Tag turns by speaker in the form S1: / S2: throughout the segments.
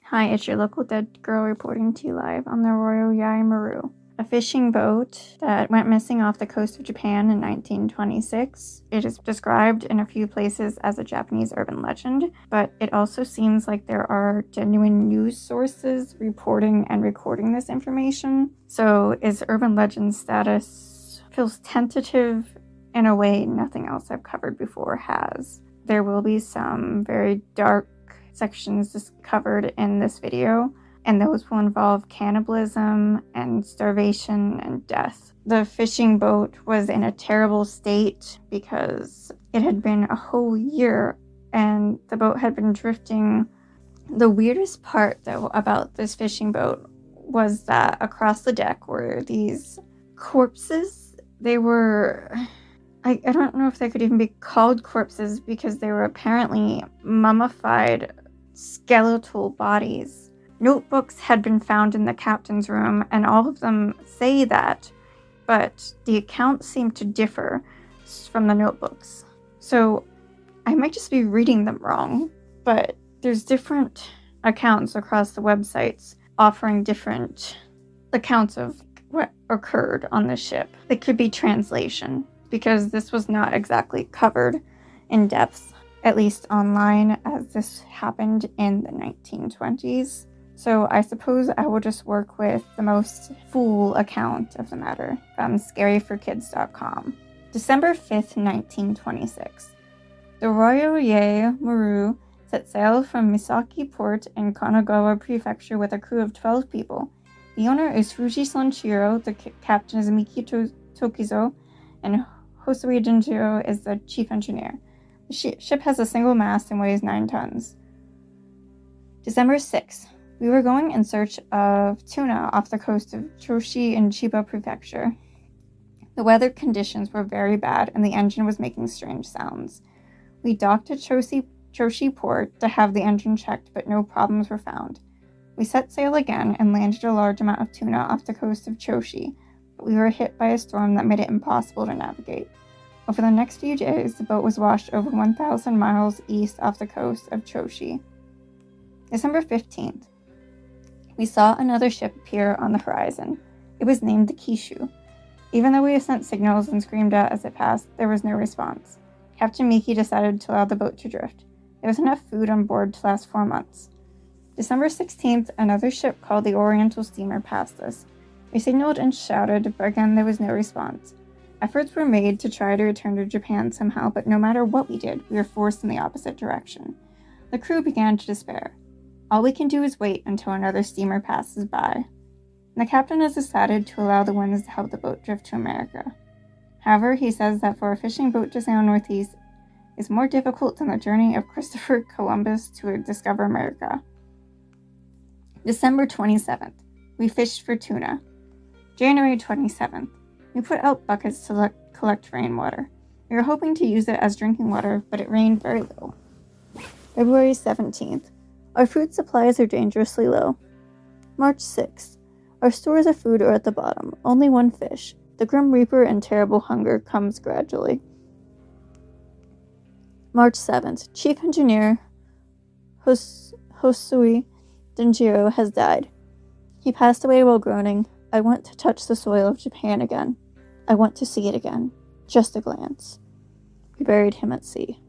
S1: Hi, it's your local dead girl reporting to you live on the Ryo Yei Maru, a fishing boat that went missing off the coast of Japan in 1926. It is described in a few places as a Japanese urban legend, but it also seems like there are genuine news sources reporting and recording this information. So its urban legend status feels tentative in a way nothing else I've covered before has. There will be some very dark sections covered in this video, and those will involve cannibalism and starvation and death. The fishing boat was in a terrible state because it had been a whole year and the boat had been drifting. The weirdest part, though, about this fishing boat was that across the deck were these corpses. They were... I don't know if they could even be called corpses because they were apparently mummified skeletal bodies. Notebooks had been found in the captain's room, and all of them say that, but the accounts seem to differ from the notebooks. So I might just be reading them wrong, but there's different accounts across the websites offering different accounts of what occurred on the ship. It could be translation, because this was not exactly covered in depth, at least online, as this happened in the 1920s. So I suppose I will just work with the most full account of the matter from scaryforkids.com. December 5th, 1926. The Ryo Yei Maru set sail from Misaki Port in Kanagawa Prefecture with a crew of 12 people. The owner is Fuji-san Shiro, the captain is Miki Tokizo, and Hosui Junjiro is the chief engineer. The ship has a single mast and weighs 9 tons. December 6th. We were going in search of tuna off the coast of Choshi in Chiba Prefecture. The weather conditions were very bad and the engine was making strange sounds. We docked at Choshi Port to have the engine checked, but no problems were found. We set sail again and landed a large amount of tuna off the coast of Choshi, but we were hit by a storm that made it impossible to navigate. Over the next few days, the boat was washed over 1,000 miles east off the coast of Choshi. December 15th. We saw another ship appear on the horizon. It was named the Kishu. Even though we sent signals and screamed out as it passed, there was no response. Captain Miki decided to allow the boat to drift. There was enough food on board to last 4 months. December 16th, another ship called the Oriental Steamer passed us. We signaled and shouted, but again there was no response. Efforts were made to try to return to Japan somehow, but no matter what we did, we were forced in the opposite direction. The crew began to despair. All we can do is wait until another steamer passes by. The captain has decided to allow the winds to help the boat drift to America. However, he says that for a fishing boat to sail northeast is more difficult than the journey of Christopher Columbus to discover America. December 27th. We fished for tuna. January 27th. We put out buckets to collect rainwater. We were hoping to use it as drinking water, but it rained very little. February 17th. Our food supplies are dangerously low. March 6th. Our stores of food are at the bottom. Only one fish. The grim reaper and terrible hunger comes gradually. March 7th. Chief Engineer Hosui Junjiro has died. He passed away while groaning, "I want to touch the soil of Japan again. I want to see it again. Just a glance." We buried him at sea.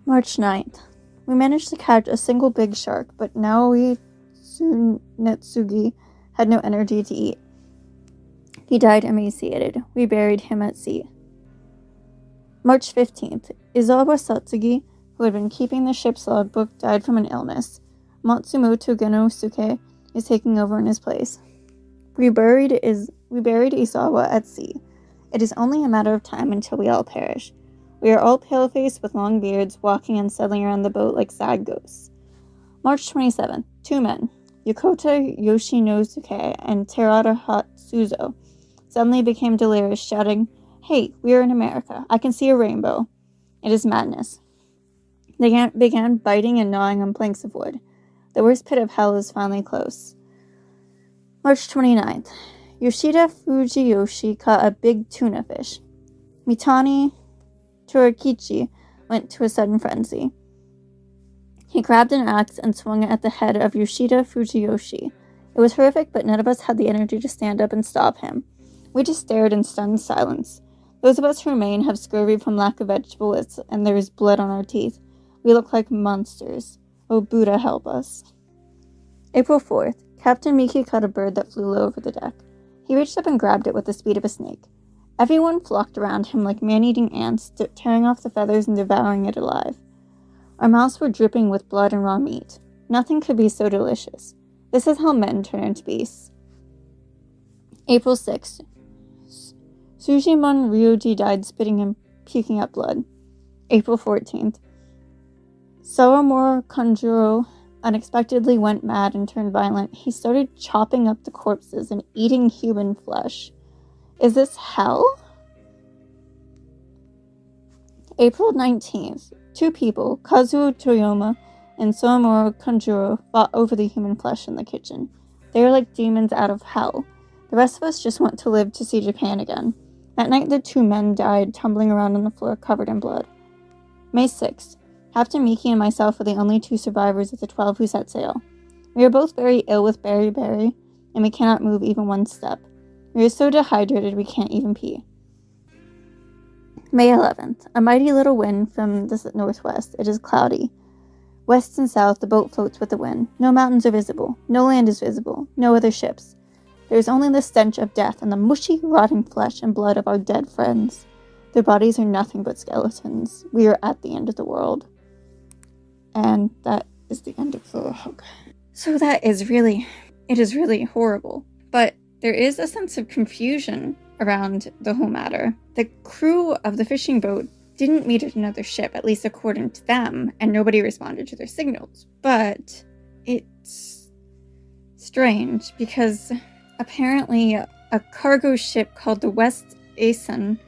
S1: March 9th. We managed to catch a single big shark, but Naoi Tsunetsugi had no energy to eat. He died emaciated. We buried him at sea. March 15th. Izawa Satsugi, who had been keeping the ship's logbook, died from an illness. Matsumoto Genosuke is taking over in his place. We buried Izawa at sea. It is only a matter of time until we all perish. We are all pale-faced with long beards, walking and settling around the boat like sad ghosts. March 27th. 2 men, Yokota Yoshinosuke and Terada Hatsuzo, suddenly became delirious, shouting, "Hey, we are in America. I can see a rainbow." It is madness. They began biting and gnawing on planks of wood. The worst pit of hell is finally close. March 29th. Yoshida Fujiyoshi caught a big tuna fish. Mitani Torakichi went to a sudden frenzy. He grabbed an axe and swung it at the head of Yoshida Fujiyoshi. It was horrific, but none of us had the energy to stand up and stop him. We just stared in stunned silence. Those of us who remain have scurvy from lack of vegetables, and there is blood on our teeth. We look like monsters. Oh, Buddha, help us. April 4th. Captain Miki caught a bird that flew low over the deck. He reached up and grabbed it with the speed of a snake. Everyone flocked around him like man-eating ants, tearing off the feathers and devouring it alive. Our mouths were dripping with blood and raw meat. Nothing could be so delicious. This is how men turn into beasts. April 6th. Sujimon Ryoji died spitting and puking up blood. April 14th. Sawamura Kanjuro unexpectedly went mad and turned violent. He started chopping up the corpses and eating human flesh. Is this hell? April 19th. 2 people, Kazuo Toyoma and Sawamura Kanjuro, fought over the human flesh in the kitchen. They were like demons out of hell. The rest of us just want to live to see Japan again. That night, the 2 men died, tumbling around on the floor covered in blood. May 6th. Captain Miki and myself were the only 2 survivors of the 12 who set sail. We are both very ill with beriberi, and we cannot move even 1 step. We are so dehydrated we can't even pee. May 11th. A mighty little wind from the northwest. It is cloudy. West and south, the boat floats with the wind. No mountains are visible. No land is visible. No other ships. There is only the stench of death and the mushy, rotting flesh and blood of our dead friends. Their bodies are nothing but skeletons. We are at the end of the world. And that is the end of the log. So it is really horrible. But there is a sense of confusion around the whole matter. The crew of the fishing boat didn't meet at another ship, at least according to them, and nobody responded to their signals. But it's strange because apparently a cargo ship called the West Asen,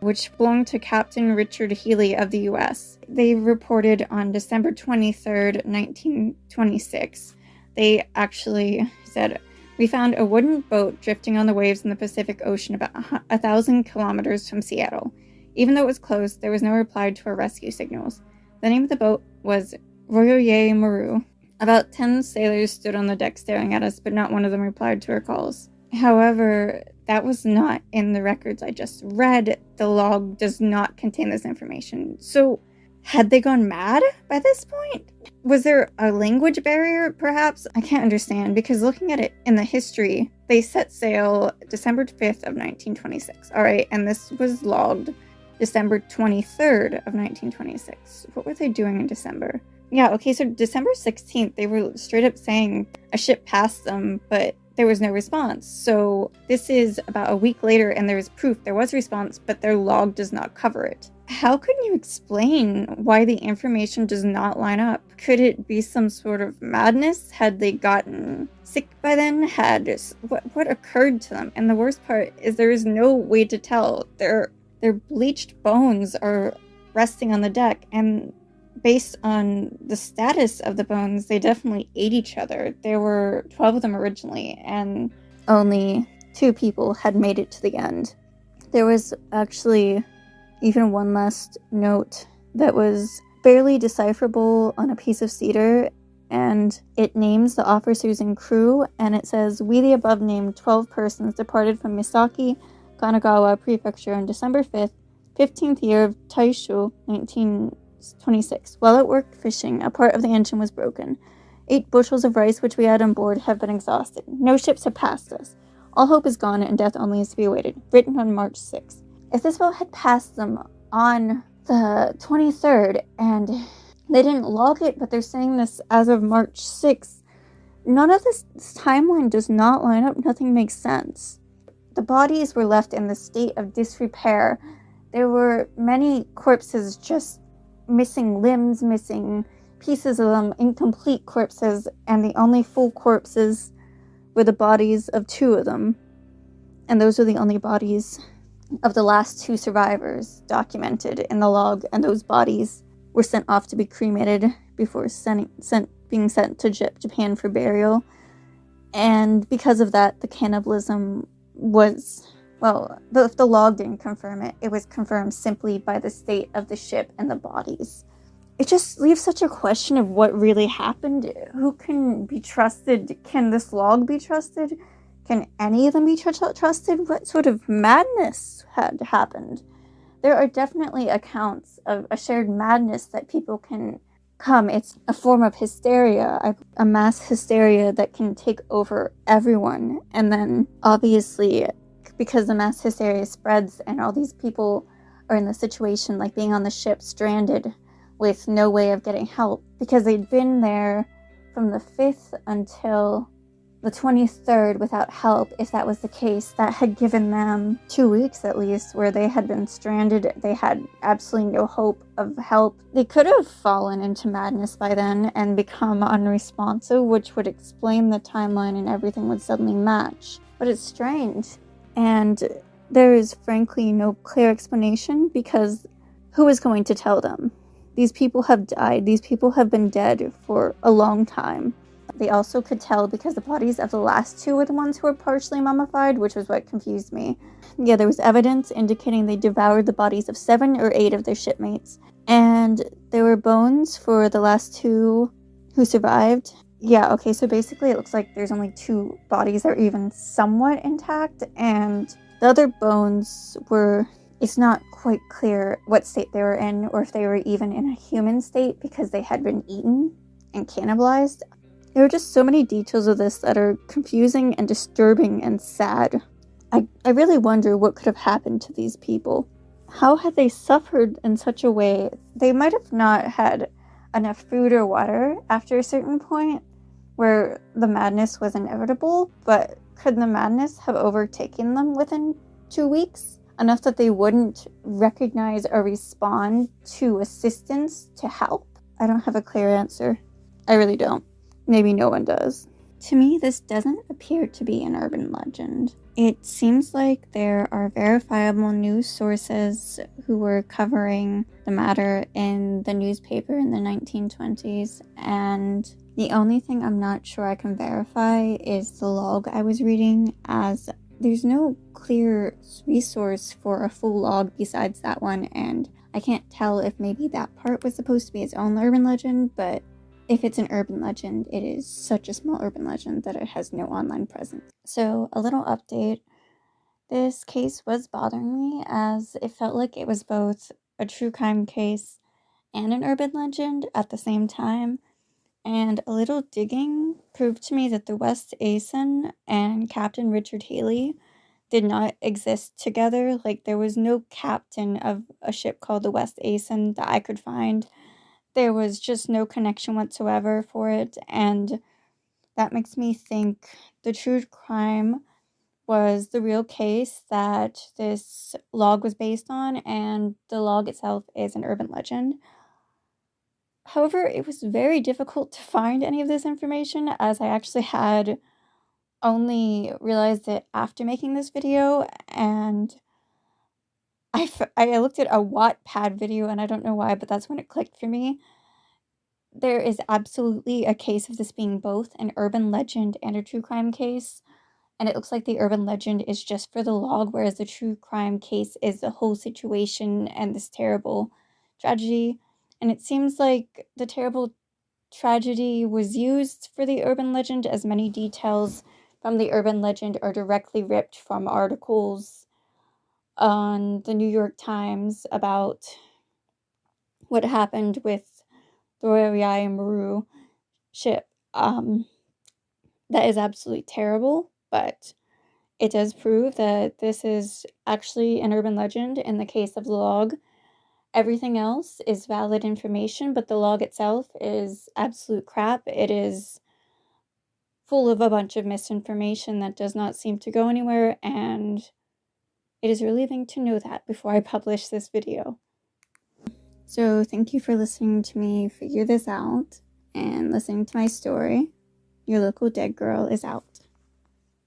S1: which belonged to Captain Richard Healy of the U.S., they reported on December 23rd, 1926. They actually said, "We found a wooden boat drifting on the waves in the Pacific Ocean about 1,000 kilometers from Seattle. Even though it was closed, there was no reply to our rescue signals. The name of the boat was Ryo Yei Maru. About 10 sailors stood on the deck staring at us, but not one of them replied to our calls." However, that was not in the records I just read. The log does not contain this information. So, had they gone mad by this point? Was there a language barrier, perhaps? I can't understand, because looking at it in the history, they set sail December 5th of 1926. Alright, and this was logged December 23rd of 1926. What were they doing in December? Yeah, okay, so December 16th, they were straight up saying a ship passed them, but there was no response. So this is about a week later, and there is proof there was a response, but their log does not cover it. How can you explain why the information does not line up? Could it be some sort of madness? Had they gotten sick by then? What occurred to them? And the worst part is there is no way to tell. Their bleached bones are resting on the deck, and based on the status of the bones, they definitely ate each other. There were 12 of them originally, and only 2 people had made it to the end. There was actually even one last note that was barely decipherable on a piece of cedar, and it names the officers and crew, and it says, "We the above named 12 persons departed from Misaki, Kanagawa Prefecture on December 5th, 15th year of Taisho, 1926. While at work fishing, a part of the engine was broken. 8 bushels of rice which we had on board have been exhausted. No ships have passed us. All hope is gone, and death only is to be awaited." Written on March 6th. If this boat had passed them on the 23rd, and they didn't log it, but they're saying this as of March 6th, none of this timeline does not line up. Nothing makes sense. The bodies were left in the state of disrepair. There were many corpses just missing limbs, missing pieces of them, incomplete corpses, and the only full corpses were the bodies of 2 of them. And those are the only bodies of the last 2 survivors documented in the log, and those bodies were sent off to be cremated before being sent to Japan for burial. And because of that, the cannibalism was, well, if the log didn't confirm it, it was confirmed simply by the state of the ship and the bodies. it just leaves such a question of what really happened. Who can be trusted? Can this log be trusted? Can any of them be trusted? What sort of madness had happened? There are definitely accounts of a shared madness that people can come. It's a form of hysteria, a mass hysteria that can take over everyone. And then, obviously, because the mass hysteria spreads and all these people are in the situation like being on the ship stranded with no way of getting help, because they'd been there from the 5th until the 23rd without help. If that was the case, that had given them 2 weeks at least where they had been stranded. They had absolutely no hope of help. They could have fallen into madness by then and become unresponsive, which would explain the timeline and everything would suddenly match. But it's strange. And there is frankly no clear explanation, because who is going to tell them? These people have died. These people have been dead for a long time. They also could tell because the bodies of the last 2 were the ones who were partially mummified, which was what confused me. Yeah, there was evidence indicating they devoured the bodies of 7 or 8 of their shipmates. And there were bones for the last 2 who survived. Yeah, okay, so basically it looks like there's only 2 bodies that are even somewhat intact, and the other bones were... It's not quite clear what state they were in, or if they were even in a human state because they had been eaten and cannibalized. There are just so many details of this that are confusing and disturbing and sad. I really wonder what could have happened to these people. How had they suffered in such a way? They might have not had enough food or water after a certain point where the madness was inevitable, but could the madness have overtaken them within 2 weeks? Enough that they wouldn't recognize or respond to assistance, to help? I don't have a clear answer. I really don't. Maybe no one does. To me, this doesn't appear to be an urban legend. It seems like there are verifiable news sources who were covering the matter in the newspaper in the 1920s, and the only thing I'm not sure I can verify is the log I was reading, as there's no clear resource for a full log besides that one, and I can't tell if maybe that part was supposed to be its own urban legend, but if it's an urban legend, it is such a small urban legend that it has no online presence. So, a little update. This case was bothering me, as it felt like it was both a true crime case and an urban legend at the same time. And a little digging proved to me that the West Asen and Captain Richard Haley did not exist together. Like, there was no captain of a ship called the West Asen that I could find. There was just no connection whatsoever for it, and that makes me think the true crime was the real case that this log was based on, and the log itself is an urban legend. However, it was very difficult to find any of this information, as I actually had only realized it after making this video, and I looked at a Wattpad video, and I don't know why, but that's when it clicked for me. There is absolutely a case of this being both an urban legend and a true crime case, and it looks like the urban legend is just for the log, whereas the true crime case is the whole situation and this terrible tragedy. And it seems like the terrible tragedy was used for the urban legend, as many details from the urban legend are directly ripped from articles on the New York Times about what happened with the Ryo Yei Maru ship. That is absolutely terrible, but it does prove that this is actually an urban legend in the case of the log. Everything else is valid information, but the log itself is absolute crap. It is full of a bunch of misinformation that does not seem to go anywhere, and it is relieving to know that before I publish this video. So thank you for listening to me figure this out and listening to my story. Your local dead girl is out.